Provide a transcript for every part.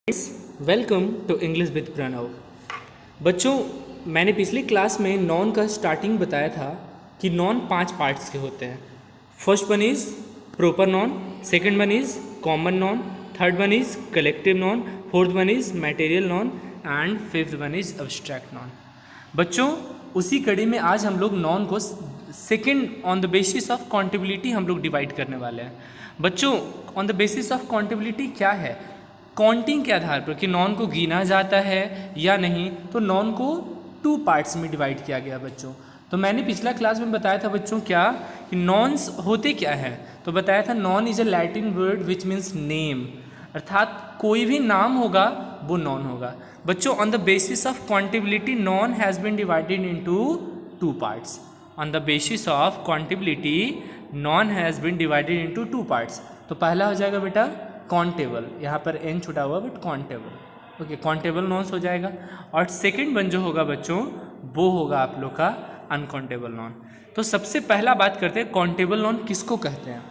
Welcome to English with Pranav. बच्चों, मैंने पिछली क्लास में नॉन का स्टार्टिंग बताया था कि नॉन 5 पार्ट्स के होते हैं। First one is proper noun, second one is common noun, third one is collective noun, fourth one is material non and fifth one is abstract non. बच्चों, उसी कड़ी में आज हम लोग नॉन को second on the basis of accountability हम लोग डिवाइड करने वाले हैं। बच्चों, on the basis of accountability क्या है? काउंटिंग के आधार पर कि नॉन को गिना जाता है या नहीं, तो नॉन को 2 पार्ट्स में डिवाइड किया गया बच्चों। तो मैंने पिछला क्लास में बताया था बच्चों क्या कि नॉन्स होते क्या है, तो बताया था noun is a Latin word which means name, अर्थात कोई भी नाम होगा वो नॉन होगा। बच्चों, on the basis of countability noun has been divided into 2 parts. On the basis of countability noun has been divided into 2 parts. तो पहला हो जाएगा बेटा काउंटेबल, यहाँ पर एन छुटा हुआ बट काउंटेबल, ओके, काउंटेबल नॉन्स हो जाएगा। और सेकंड वन जो होगा बच्चों वो होगा आप लोग का अनकाउंटेबल नॉन। तो सबसे पहला बात करते हैं काउंटेबल नॉन किसको कहते हैं।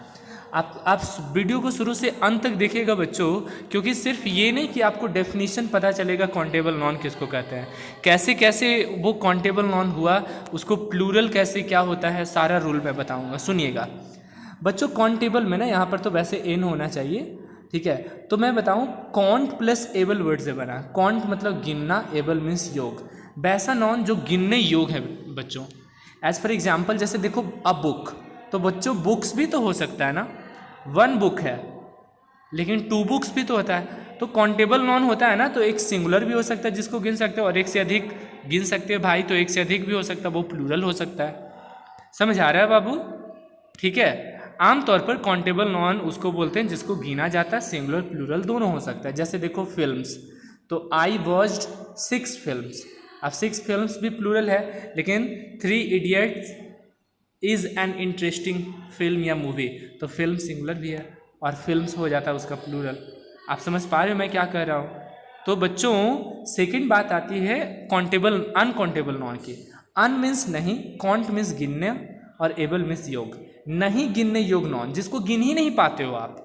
आप वीडियो को शुरू से अंत तक देखिएगा बच्चों, क्योंकि सिर्फ ये नहीं कि आपको डेफिनेशन पता चलेगा काउंटेबल नॉन किसको कहते हैं, कैसे कैसे वो काउंटेबल नॉन हुआ, उसको प्लूरल कैसे क्या होता है, सारा रूल मैं बताऊंगा, सुनिएगा बच्चों। काउंटेबल में ना यहाँ पर तो वैसे एन होना चाहिए, ठीक है। तो मैं बताऊं कॉन्ट प्लस एबल वर्ड से बना। कॉन्ट मतलब गिनना, एबल मीन्स योग, वैसा नॉन जो गिनने योग है बच्चों। एज फॉर एग्जाम्पल जैसे देखो अ बुक, तो बच्चों बुक्स भी तो हो सकता है ना, 1 बुक है लेकिन 2 बुक्स भी तो होता है। तो काउंटेबल नॉन होता है ना, तो एक सिंगुलर भी हो सकता है जिसको गिन सकते हो, और एक से अधिक गिन सकते हो भाई, तो एक से अधिक भी हो सकता है, वो प्लूरल हो सकता है। समझ आ रहा है बाबू? ठीक है। आमतौर पर काउंटेबल नॉन उसको बोलते हैं जिसको गिना जाता है, सिंगुलर प्लूरल दोनों हो सकता है। जैसे देखो फिल्म्स, तो आई वॉच्ड 6 फिल्म्स। अब 6 फिल्म्स भी प्लूरल है, लेकिन 3 idiots is an interesting film या मूवी, तो फिल्म सिंगुलर भी है और फिल्म्स हो जाता है उसका प्लूरल। आप समझ पा रहे हो मैं क्या कह रहा हूँ? तो बच्चों सेकंड बात आती है काउंटेबल अनकाउंटेबल नॉन की। अन मीन्स नहीं, काउंट मीन्स गिनने, और एबल मीन्स योग, नहीं गिनने योग नॉन, जिसको गिन ही नहीं पाते हो आप।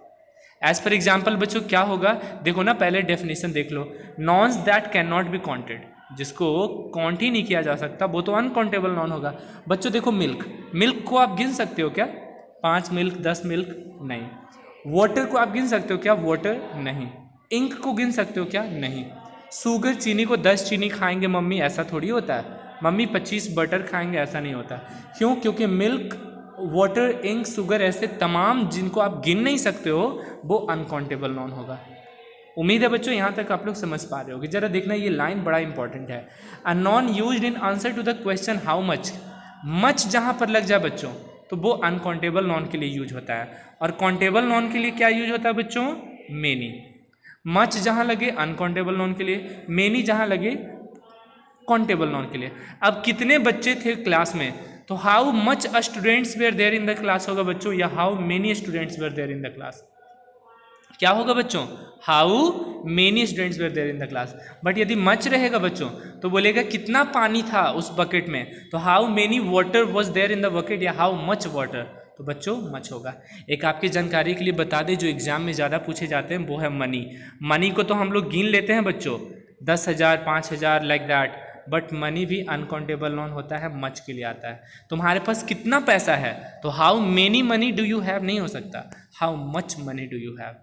एज फॉर एग्जाम्पल बच्चों क्या होगा, देखो ना पहले डेफिनेशन देख लो, nouns that can not be counted, जिसको काउंट ही नहीं किया जा सकता वो तो अनकाउंटेबल नॉन होगा। बच्चों देखो मिल्क, मिल्क को आप गिन सकते हो क्या? 5 मिल्क, 10 मिल्क? नहीं। वाटर को आप गिन सकते हो क्या? वाटर? नहीं। इंक को गिन सकते हो क्या? नहीं। शुगर, चीनी को 10 चीनी खाएंगे मम्मी, ऐसा थोड़ी होता है। मम्मी 25 बटर खाएंगे, ऐसा नहीं होता। क्यों? क्योंकि मिल्क, वाटर, इंक, शुगर ऐसे तमाम जिनको आप गिन नहीं सकते हो वो अनकाउंटेबल नॉन होगा। उम्मीद है बच्चों यहाँ तक आप लोग समझ पा रहे हो कि जरा देखना ये लाइन बड़ा इंपॉर्टेंट है। A noun used in answer to the question how much, much जहाँ पर लग जाए बच्चों तो वो अनकाउंटेबल नॉन के लिए यूज होता है। और काउंटेबल नॉन के लिए क्या यूज होता है बच्चों? मेनी। मच जहाँ लगे अनकाउंटेबल नॉन के लिए, मेनी जहाँ लगे काउंटेबल नॉन के लिए। अब कितने बच्चे थे क्लास में, तो how much students were there in the class होगा बच्चों, या how many students were there in the class, क्या होगा बच्चों? How many students were there in the class. But यदि मच रहेगा बच्चों तो बोलेगा कितना पानी था उस बकेट में, तो how many water was there in the bucket, या हाउ मच वाटर, तो बच्चों मच होगा। एक आपकी जानकारी के लिए बता दें जो एग्जाम में ज़्यादा पूछे जाते हैं वो है मनी। मनी को तो हम लोग गिन लेते हैं बच्चों, 10,000, 5,000 लाइक दैट, बट मनी भी अनकाउंटेबल नॉन होता है, मच के लिए आता है। तुम्हारे पास कितना पैसा है, तो how many money do you have नहीं हो सकता, how much money do you have.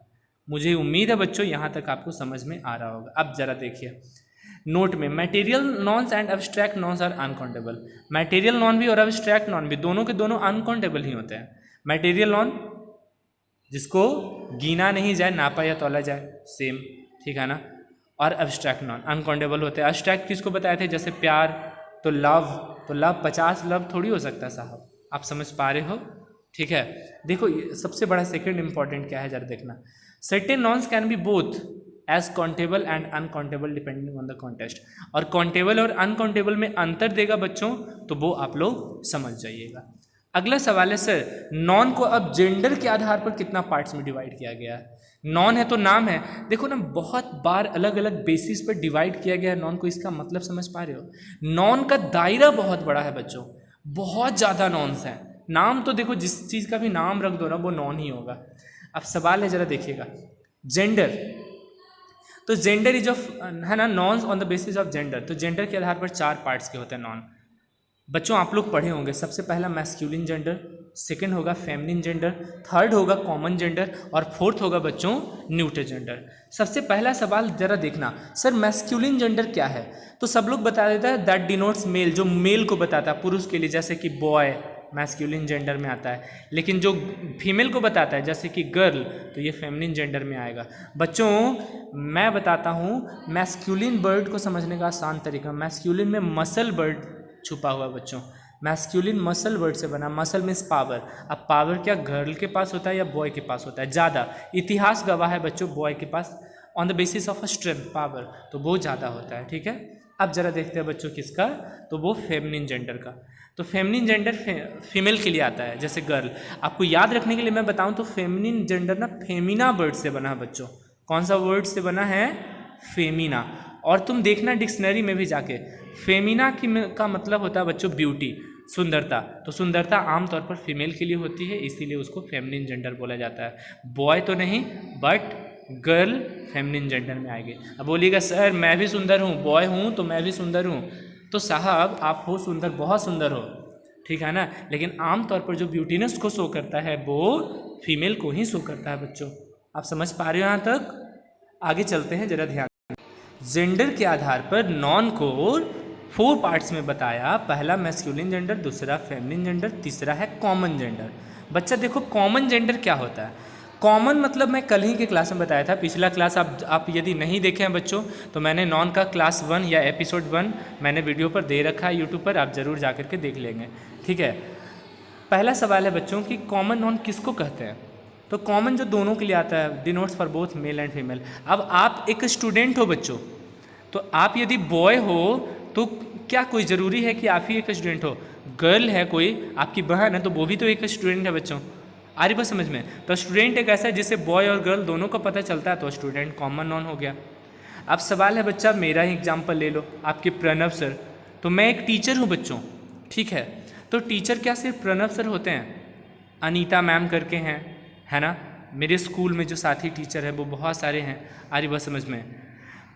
मुझे उम्मीद है बच्चों यहाँ तक आपको समझ में आ रहा होगा। अब जरा देखिए नोट में, material nouns and abstract nouns are uncountable. Material noun भी और अब्स्ट्रैक्ट नॉन भी, दोनों के दोनों अनकाउंटेबल ही होते हैं। मटेरियल नॉन जिसको गिना नहीं जाए, नापा या तोला जाए, सेम, ठीक है ना। और अब्स्ट्रैक्ट नॉन अनकाउंटेबल होते हैं। अब्स्ट्रैक्ट किसको बताए थे, जैसे प्यार, तो लव 50 लव थोड़ी हो सकता है साहब, आप समझ पा रहे हो? ठीक है। देखो सबसे बड़ा सेकंड इंपॉर्टेंट क्या है जरा देखना, certain nouns can be both as countable and uncountable depending on the contest. और काउंटेबल और अनकाउंटेबल में अंतर देगा बच्चों, तो वो आप लोग समझ जाइएगा। अगला सवाल है सर, नॉन को अब जेंडर के आधार पर कितना पार्ट्स में डिवाइड किया गया है? नॉन है तो नाम है, देखो ना बहुत बार अलग अलग बेसिस पर डिवाइड किया गया है नॉन को, इसका मतलब समझ पा रहे हो? नॉन का दायरा बहुत बड़ा है बच्चों, बहुत ज़्यादा नॉन्स हैं। नाम तो देखो जिस चीज़ का भी नाम रख दो ना वो नॉन ही होगा। अब सवाल है जरा देखिएगा, जेंडर, तो जेंडर इज ऑफ, है ना, nouns on the basis of gender. तो जेंडर के आधार पर 4 पार्ट्स के होते हैं नॉन। बच्चों आप लोग पढ़े होंगे, सबसे पहला मैस्कुलिन जेंडर, सेकंड होगा फेमिनिन जेंडर, थर्ड होगा कॉमन जेंडर, और फोर्थ होगा बच्चों न्यूट्रल जेंडर। सबसे पहला सवाल जरा देखना, सर मैस्कुलिन जेंडर क्या है? तो सब लोग बता देता है दैट डिनोट्स मेल, जो मेल को बताता है, पुरुष के लिए, जैसे कि बॉय मैस्कुलिन जेंडर में आता है। लेकिन जो फीमेल को बताता है जैसे कि गर्ल, तो ये फेमिनिन जेंडर में आएगा। बच्चों मैं बताता हूँ मैस्कुलिन वर्ड को समझने का आसान तरीका। मैस्कुलिन में मसल वर्ड छुपा हुआ है बच्चों। मैस्कुलिन मसल वर्ड से बना, मसल मीन्स पावर। अब पावर क्या गर्ल के पास होता है या बॉय के पास होता है? ज़्यादा। इतिहास गवाह है बच्चों बॉय के pass on the basis of a strength, power, तो बहुत ज़्यादा होता है। ठीक है, अब जरा देखते हैं बच्चों किसका, तो वो फेमिनिन जेंडर का। तो फेमिनिन जेंडर फीमेल के लिए आता है, जैसे गर्ल। आपको याद रखने के लिए मैं बताऊं तो फेमिनिन जेंडर ना फेमिना वर्ड से बना है बच्चों। कौन सा वर्ड से बना है? फेमिना। और तुम देखना डिक्शनरी में भी जाके, फेमिना का मतलब होता है बच्चों ब्यूटी, सुंदरता। तो सुंदरता आमतौर पर फीमेल के लिए होती है, इसीलिए उसको फेमिनिन जेंडर बोला जाता है। बॉय तो नहीं, बट गर्ल फेमिनिन जेंडर में आएगी। अब बोलिएगा सर मैं भी सुंदर हूँ, बॉय हूँ तो मैं भी सुंदर हूँ। तो साहब आप हो सुंदर, बहुत सुंदर हो, ठीक है ना, लेकिन आमतौर पर जो ब्यूटीनेस को शो करता है वो फीमेल को ही शो करता है बच्चों। आप समझ पा रहे हो यहाँ तक? आगे चलते हैं, जरा ध्यान। जेंडर के आधार पर नॉन को 4 पार्ट्स में बताया। पहला मैस्कुलिन जेंडर, दूसरा फेमिनिन जेंडर, तीसरा है कॉमन जेंडर। बच्चा देखो कॉमन जेंडर क्या होता है? कॉमन मतलब मैं कल ही के क्लास में बताया था। पिछला क्लास आप यदि नहीं देखे हैं बच्चों, तो मैंने नॉन का क्लास 1 या एपिसोड 1 मैंने वीडियो पर दे रखा है यूट्यूब पर, आप ज़रूर जा करके देख लेंगे। ठीक है, पहला सवाल है बच्चों कि कॉमन नॉन किसको कहते हैं? तो कॉमन जो दोनों के लिए आता है, denotes for both male and female. अब आप एक स्टूडेंट हो बच्चों, तो आप यदि बॉय हो तो क्या कोई ज़रूरी है कि आप ही एक स्टूडेंट हो? गर्ल है कोई आपकी बहन है तो वो भी तो एक स्टूडेंट है बच्चों। आ रही बात समझ में? तो स्टूडेंट एक ऐसा है जिससे बॉय और गर्ल दोनों का पता चलता है, तो स्टूडेंट कॉमन नॉन हो गया। अब सवाल है बच्चा, मेरा ही एग्जाम्पल ले लो, आपके प्रणव सर। तो मैं एक टीचर हूँ बच्चों, ठीक है, तो टीचर क्या सिर्फ प्रणव सर होते हैं? अनीता मैम करके हैं, है ना, मेरे स्कूल में जो साथी टीचर है वो बहुत सारे हैं। आ रही बात समझ में?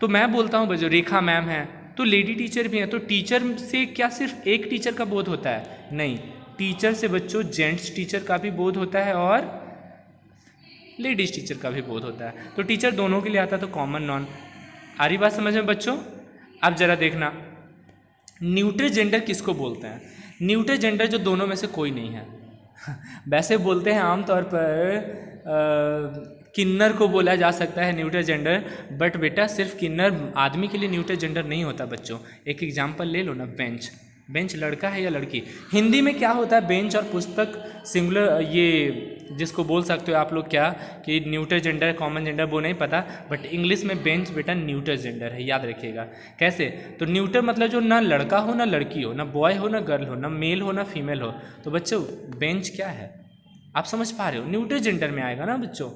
तो मैं बोलता हूँ बच्चों रेखा मैम है, तो लेडी टीचर भी हैं। तो टीचर से क्या सिर्फ एक टीचर का बोध होता है? नहीं, टीचर से बच्चों जेंट्स टीचर का भी बोध होता है और लेडीज टीचर का भी बोध होता है। तो टीचर दोनों के लिए आता है, तो कॉमन नॉन। आ रही बात समझ में बच्चों? अब जरा देखना, न्यूट्रल जेंडर किसको बोलते हैं? न्यूट्रल जेंडर जो दोनों में से कोई नहीं है। वैसे बोलते हैं आमतौर पर किन्नर को बोला जा सकता है न्यूट्रल जेंडर, बट बेटा सिर्फ किन्नर आदमी के लिए न्यूट्रल जेंडर नहीं होता बच्चों। एक एग्जांपल ले लो ना, बेंच। बेंच लड़का है या लड़की? हिंदी में क्या होता है? बेंच और पुस्तक सिंगुलर, ये जिसको बोल सकते हो आप लोग क्या कि न्यूट्रल जेंडर कॉमन जेंडर, वो नहीं पता, बट इंग्लिश में बेंच बेटा न्यूट्रल जेंडर है, याद रखिएगा। कैसे? तो न्यूट्रल मतलब जो ना लड़का हो ना लड़की हो, ना बॉय हो ना गर्ल हो, ना मेल हो ना फीमेल हो। तो बच्चों बेंच क्या है? आप समझ पा रहे हो? न्यूट्रल जेंडर में आएगा ना बच्चों,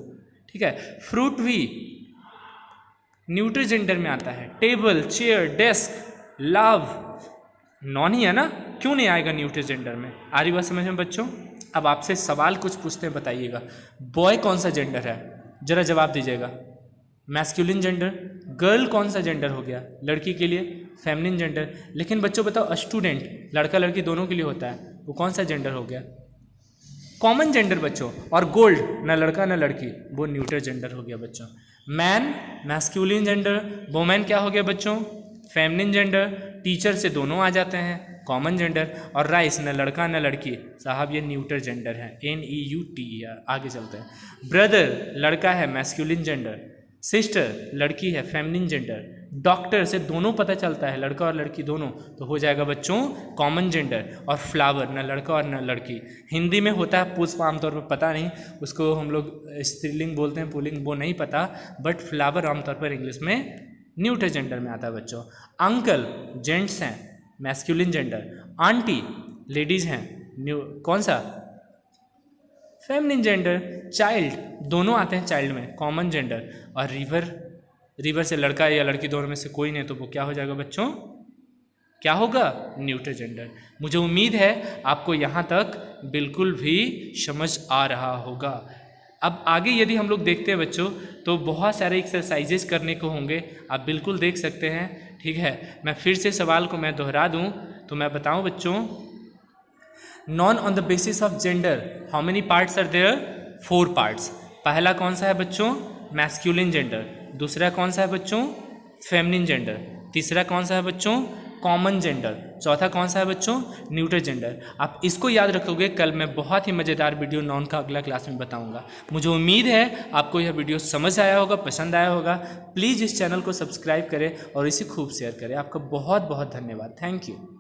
ठीक है। फ्रूट भी न्यूट्रल जेंडर में आता है। Table, chair, desk, love noun ही है ना, क्यों नहीं आएगा न्यूट्रल जेंडर में? आ रही बात समझ में बच्चों? अब आपसे सवाल कुछ पूछते हैं, बताइएगा बॉय कौन सा जेंडर है? जरा जवाब दीजिएगा। Masculine gender. गर्ल कौन सा जेंडर हो गया? लड़की के लिए फेमिनिन जेंडर। लेकिन बच्चों बताओ स्टूडेंट लड़का लड़की दोनों के लिए होता है, वो कौन सा जेंडर हो गया? कॉमन जेंडर बच्चों। और गोल्ड ना लड़का ना लड़की, वो न्यूट्रल जेंडर हो गया बच्चों। मैन मैस्कुलिन जेंडर, वोमेन क्या हो गया बच्चों? Feminine gender. टीचर से दोनों आ जाते हैं, कॉमन जेंडर। और राइस न लड़का न लड़की, साहब ये न्यूट्रल जेंडर है, NEUTER। आगे चलते हैं। ब्रदर लड़का है, मैस्कुलिन जेंडर। सिस्टर लड़की है, फेमिनिन जेंडर। डॉक्टर से दोनों पता चलता है, लड़का और लड़की दोनों, तो हो जाएगा बच्चों कॉमन जेंडर। और फ्लावर न लड़का और न लड़की। हिंदी में होता है पुष्प, आमतौर पर पता नहीं उसको हम लोग स्त्रीलिंग बोलते हैं, पुल्लिंग, वो नहीं पता, बट फ्लावर आमतौर पर इंग्लिश में न्यूट्रल जेंडर में आता है बच्चों। अंकल जेंट्स हैं, मैस्कुलिन जेंडर। आंटी लेडीज हैं, कौन सा? Feminine gender. चाइल्ड दोनों आते हैं चाइल्ड में, कॉमन जेंडर। और रिवर से लड़का या लड़की दोनों में से कोई नहीं, तो वो क्या हो जाएगा बच्चों? क्या होगा? Neutral gender. मुझे उम्मीद है आपको यहाँ तक बिल्कुल भी समझ आ रहा होगा। अब आगे यदि हम लोग देखते हैं बच्चों, तो बहुत सारे एक्सरसाइजेस करने को होंगे, आप बिल्कुल देख सकते हैं। ठीक है, मैं फिर से सवाल को मैं दोहरा दूं तो मैं बताऊं बच्चों, non on the basis of gender how many parts are there? 4 parts. पहला कौन सा है बच्चों? Masculine gender. दूसरा कौन सा है बच्चों? Feminine gender. तीसरा कौन सा है बच्चों? Common gender. चौथा कौन सा है बच्चों? Neutral gender. आप इसको याद रखोगे, कल मैं बहुत ही मज़ेदार वीडियो नॉन का अगला क्लास में बताऊंगा। मुझे उम्मीद है आपको यह वीडियो समझ आया होगा, पसंद आया होगा। प्लीज़ इस चैनल को सब्सक्राइब करें और इसे खूब शेयर करें। आपका बहुत बहुत धन्यवाद। Thank you.